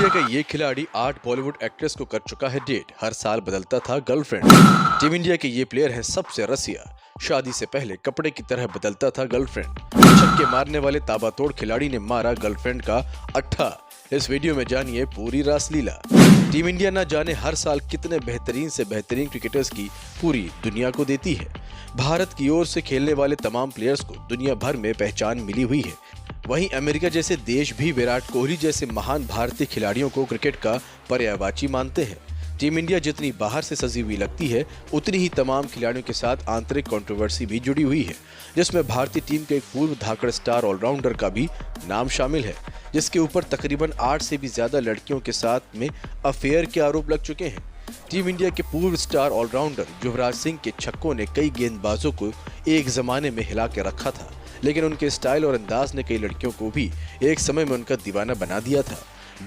India का ये खिलाड़ी 8 बॉलीवुड एक्ट्रेस को कर चुका है डेट। हर साल बदलता था गर्लफ्रेंड। टीम इंडिया के ये प्लेयर है सबसे रसिया। शादी से पहले कपड़े की तरह बदलता था गर्लफ्रेंड। छक्के मारने वाले ताबड़तोड़ खिलाड़ी ने मारा गर्लफ्रेंड का अट्ठा। इस वीडियो में जानिए पूरी रासलीला। टीम इंडिया न जाने हर साल कितने बेहतरीन से बेहतरीन क्रिकेटर्स की पूरी दुनिया को देती है। भारत की ओर से खेलने वाले तमाम प्लेयर्स को दुनिया भर में पहचान मिली हुई है। वहीं अमेरिका जैसे देश भी विराट कोहली जैसे महान भारतीय खिलाड़ियों को क्रिकेट का पर्यायवाची मानते हैं। टीम इंडिया जितनी बाहर से सजी हुई लगती है, उतनी ही तमाम खिलाड़ियों के साथ आंतरिक कंट्रोवर्सी भी जुड़ी हुई है, जिसमें भारतीय टीम के एक पूर्व धाकड़ स्टार ऑलराउंडर का भी नाम शामिल है, जिसके ऊपर तकरीबन 8 से भी ज्यादा लड़कियों के साथ में अफेयर के आरोप लग चुके हैं। टीम इंडिया के पूर्व स्टार ऑलराउंडर युवराज सिंह के छक्कों ने कई गेंदबाजों को एक जमाने में हिला के रखा था, लेकिन उनके स्टाइल और अंदाज ने कई लड़कियों को भी एक समय में उनका दीवाना बना दिया था।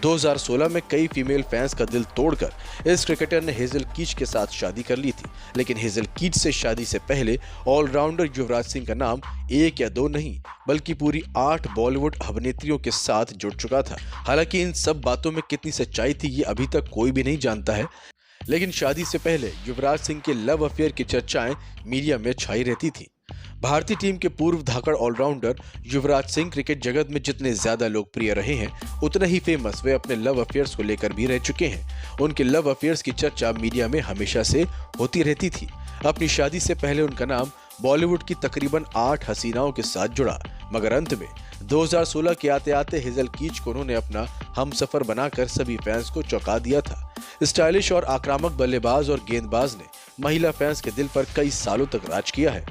2016 में कई फीमेल फैंस का दिल तोड़कर इस क्रिकेटर ने हेजल कीच के साथ शादी कर ली थी, लेकिन हेजल कीच से शादी से पहले ऑलराउंडर युवराज सिंह का नाम 1 या 2 नहीं बल्कि पूरी 8 बॉलीवुड अभिनेत्रियों के साथ जुड़ चुका था। हालांकि इन सब बातों में कितनी सच्चाई थी ये अभी तक कोई भी नहीं जानता है, लेकिन शादी से पहले युवराज सिंह के लव अफेयर की चर्चाएं मीडिया में छाई रहती थी। भारतीय टीम के पूर्व धाकड़ ऑलराउंडर युवराज सिंह क्रिकेट जगत में जितने ज्यादा लोकप्रिय रहे हैं, उतना ही फेमस वे अपने लव अफेयर्स को लेकर भी रह चुके हैं। उनके लव अफेयर्स की चर्चा मीडिया में हमेशा से होती रहती थी। अपनी शादी से पहले उनका नाम बॉलीवुड की तकरीबन 8 हसीनाओं के साथ जुड़ा, मगर अंत में 2016 के आते आते हेजल कीच को उन्होंने अपना हमसफर बनाकर सभी फैंस को चौंका दिया था। स्टाइलिश और आक्रामक बल्लेबाज और गेंदबाज ने महिला फैंस के दिल पर कई सालों तक राज किया है,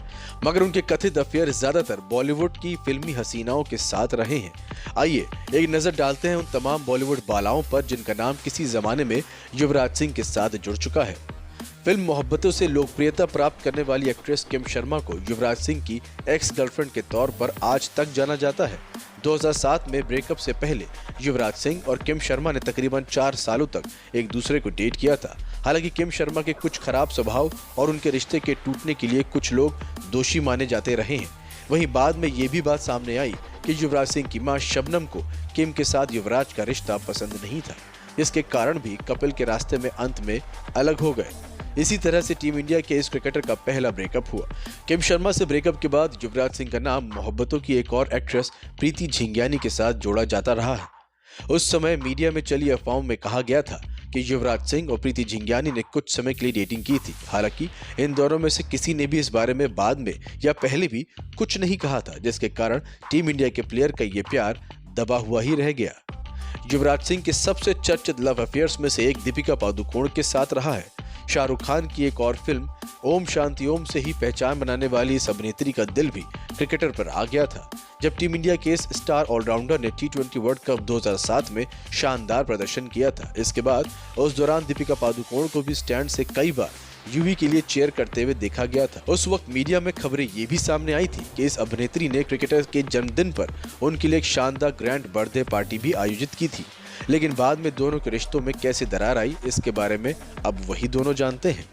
मगर उनके कथित अफेयर ज्यादातर बॉलीवुड की फिल्मी हसीनाओं के साथ रहे हैं। आइए एक नजर डालते हैं उन तमाम बॉलीवुड बालाओं पर जिनका नाम किसी जमाने में युवराज सिंह के साथ जुड़ चुका है। फिल्म मोहब्बतों से लोकप्रियता प्राप्त करने वाली एक्ट्रेस किम शर्मा को युवराज सिंह की एक्स गर्लफ्रेंड के तौर पर आज तक जाना जाता है। 2007 में ब्रेकअप से पहले युवराज सिंह और किम शर्मा ने तकरीबन 4 सालों तक एक दूसरे को डेट किया था। हालांकि किम शर्मा के कुछ खराब स्वभाव और उनके रिश्ते के टूटने के लिए कुछ लोग दोषी माने जाते रहे हैं। वहीं बाद में ये भी बात सामने आई कि युवराज सिंह की मां शबनम को किम के साथ युवराज का रिश्ता पसंद नहीं था, जिसके कारण भी कपिल के रास्ते में अंत में अलग हो गए। इसी तरह से टीम इंडिया के इस क्रिकेटर का पहला ब्रेकअप हुआ। किम शर्मा से ब्रेकअप के बाद युवराज सिंह का नाम मोहब्बतों की एक और एक्ट्रेस प्रीति झिंगियानी के साथ जोड़ा जाता रहा है। उस समय मीडिया में चली अफवाहों में कहा गया था कि युवराज सिंह और प्रीति झिंगियानी ने कुछ समय के लिए डेटिंग की थी। हालांकि इन दोनों में से किसी ने भी इस बारे में बाद में या पहले भी कुछ नहीं कहा था, जिसके कारण टीम इंडिया के प्लेयर का ये प्यार दबा हुआ ही रह गया। युवराज सिंह के सबसे चर्चित लव अफेयर्स में से एक दीपिका पादुकोण के साथ रहा है। शाहरुख खान की एक और फिल्म ओम शांति ओम से ही पहचान बनाने वाली इस अभिनेत्री का दिल भी क्रिकेटर पर आ गया था। जब टीम इंडिया के इस स्टार ऑलराउंडर ने T20 वर्ल्ड कप 2007 में शानदार प्रदर्शन किया था। इसके बाद उस दौरान दीपिका पादुकोण को भी स्टैंड से कई बार यूवी के लिए चेयर करते हुए देखा गया था। उस वक्त मीडिया में खबरें ये भी सामने आई थी कि इस अभिनेत्री ने क्रिकेटर के जन्मदिन पर उनके लिए एक शानदार ग्रैंड बर्थडे पार्टी भी आयोजित की थी। लेकिन बाद में दोनों के रिश्तों में कैसे दरार आई, इसके बारे में अब वही दोनों जानते हैं।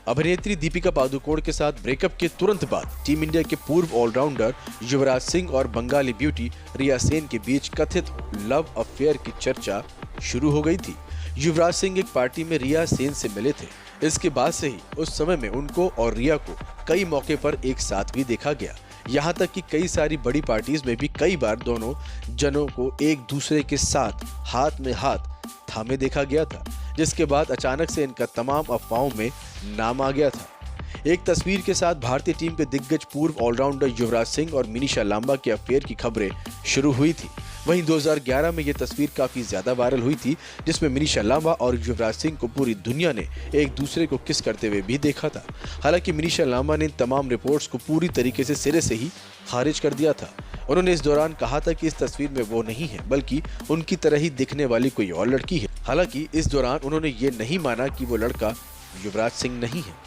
अभिनेत्री दीपिका पादुकोण के साथ ब्रेकअप के तुरंत बाद टीम इंडिया के पूर्व ऑलराउंडर युवराज सिंह और बंगाली ब्यूटी रिया सेन के बीच कथित लव अफेयर की चर्चा शुरू हो गई थी। युवराज सिंह एक पार्टी में रिया सेन से मिले थे। इसके बाद से ही उस समय में उनको और रिया को कई मौके पर एक साथ भी देखा गया। यहाँ तक कि कई सारी बड़ी पार्टीज में भी कई बार दोनों जनों को एक दूसरे के साथ हाथ में हाथ थामे देखा गया था, जिसके बाद अचानक से इनका तमाम अफवाहों में नाम आ गया था। एक तस्वीर के साथ भारतीय टीम के दिग्गज पूर्व ऑलराउंडर युवराज सिंह और मिनीशा लांबा के अफेयर की खबरें शुरू हुई थी। वहीं 2011 में यह तस्वीर काफी ज्यादा वायरल हुई थी, जिसमें मिनीशा लांबा और युवराज सिंह को पूरी दुनिया ने एक दूसरे को किस करते हुए भी देखा था। हालांकि मिनीशा लांबा ने इन तमाम रिपोर्ट्स को पूरी तरीके से सिरे से ही खारिज कर दिया था। उन्होंने इस दौरान कहा था कि इस तस्वीर में वो नहीं है, बल्कि उनकी तरह ही दिखने वाली कोई और लड़की है। हालांकि इस दौरान उन्होंने ये नहीं माना कि वो लड़का युवराज सिंह नहीं है।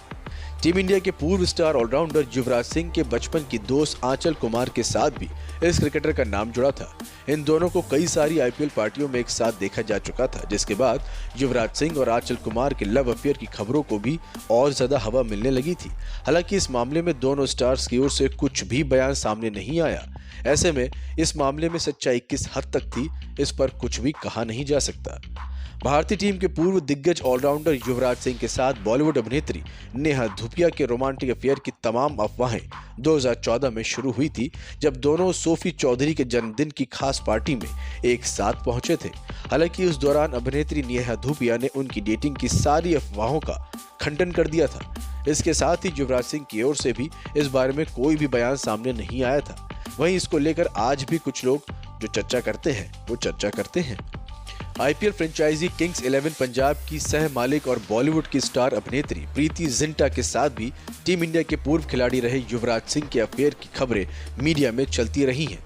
टीम इंडिया के पूर्व स्टार ऑलराउंडर युवराज सिंह के बचपन की दोस्त आंचल कुमार के साथ भी इस क्रिकेटर का नाम जुड़ा था। इन दोनों को कई सारी आईपीएल पार्टियों में एक साथ देखा जा चुका था, जिसके बाद युवराज सिंह और आंचल कुमार के लव अफेयर की खबरों को भी और ज्यादा हवा मिलने लगी थी। हालांकि इस मामले में दोनों स्टार्स की ओर से कुछ भी बयान सामने नहीं आया। ऐसे में इस मामले में सच्चाई किस हद तक थी, इस पर कुछ भी कहा नहीं जा सकता। भारतीय टीम के पूर्व दिग्गज ऑलराउंडर युवराज सिंह के साथ बॉलीवुड अभिनेत्री नेहा धूपिया के रोमांटिक अफेयर की तमाम अफवाहें 2014 में शुरू हुई थी, जब दोनों सोफी चौधरी के जन्मदिन की खास पार्टी में एक साथ पहुंचे थे। हालांकि उस दौरान अभिनेत्री नेहा धूपिया ने उनकी डेटिंग की सारी अफवाहों का खंडन कर दिया था। इसके साथ ही युवराज सिंह की ओर से भी इस बारे में कोई भी बयान सामने नहीं आया था। वहीं इसको लेकर आज भी कुछ लोग जो चर्चा करते हैं वो चर्चा करते हैं। आईपीएल फ्रेंचाइजी किंग्स 11 पंजाब की सह मालिक और बॉलीवुड की स्टार अभिनेत्री प्रीति जिंटा के साथ भी टीम इंडिया के पूर्व खिलाड़ी रहे युवराज सिंह के अफेयर की खबरें मीडिया में चलती रही हैं।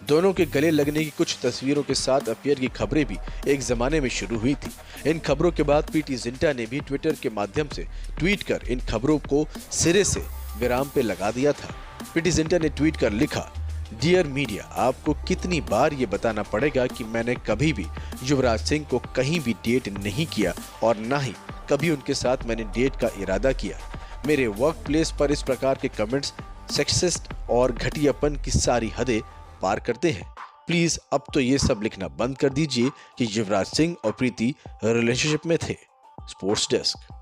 दोनों के गले लगने की कुछ तस्वीरों के साथ अफेयर की खबरें भी एक जमाने में शुरू हुई थी। इन खबरों के बाद प्रीति जिंटा ने भी ट्विटर के माध्यम से ट्वीट कर इन खबरों को सिरे से विराम पे लगा दिया था। प्रीति जिंटा ने ट्वीट कर लिखा, डियर मीडिया, आपको कितनी बार ये बताना पड़ेगा कि मैंने कभी भी युवराज सिंह को कहीं भी डेट नहीं किया और ना ही कभी उनके साथ मैंने डेट का इरादा किया। मेरे वर्क प्लेस पर इस प्रकार के कमेंट्स सेक्सिस्ट और घटियापन की सारी हदें पार करते हैं। प्लीज अब तो ये सब लिखना बंद कर दीजिए कि युवराज सिंह और प्रीति रिलेशनशिप में थे। Sports desk.